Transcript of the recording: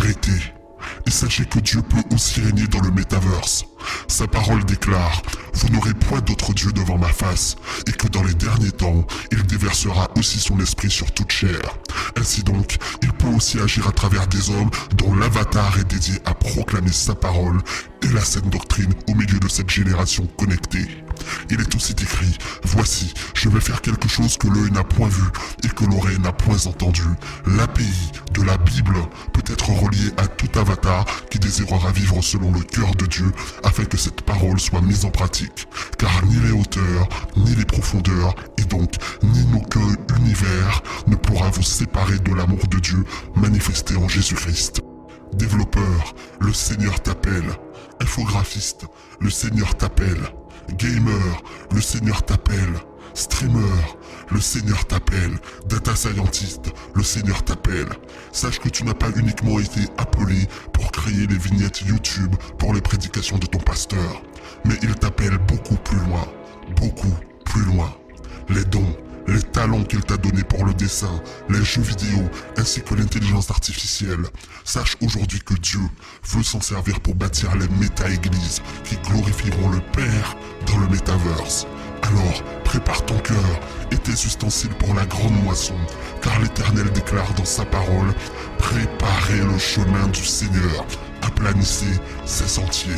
arrêtez. Et sachez que Dieu peut aussi régner dans le métaverse. Sa parole déclare: vous n'aurez point d'autre Dieu devant ma face, et que dans les derniers temps, il déversera aussi son esprit sur toute chair. Ainsi donc, il peut aussi agir à travers des hommes dont l'avatar est dédié à proclamer sa parole et la saine doctrine au milieu de cette génération connectée. Il est aussi écrit: voici, je vais faire quelque chose que l'œil n'a point vu et que l'oreille n'a point entendu. L'API de la Bible peut être reliée à tout avatar qui désirera vivre selon le cœur de Dieu afin que cette parole soit mise en pratique. Car ni les hauteurs, ni les profondeurs, et donc ni nos univers ne pourra vous séparer de l'amour de Dieu manifesté en Jésus-Christ. Développeur, le Seigneur t'appelle. Infographiste, le Seigneur t'appelle. Gamer, le Seigneur t'appelle. Streamer, le Seigneur t'appelle. Data Scientist, le Seigneur t'appelle. Sache que tu n'as pas uniquement été appelé pour créer les vignettes YouTube pour les prédications de ton pasteur, mais il t'appelle beaucoup plus loin, beaucoup plus loin. Les dons, les talents qu'il t'a donnés pour le dessin, les jeux vidéo, ainsi que l'intelligence artificielle. Sache aujourd'hui que Dieu veut s'en servir pour bâtir les méta-églises qui glorifieront le Père dans le métaverse. Alors, prépare ton cœur et tes ustensiles pour la grande moisson, car l'Éternel déclare dans sa parole: préparez le chemin du Seigneur, aplanissez ses sentiers.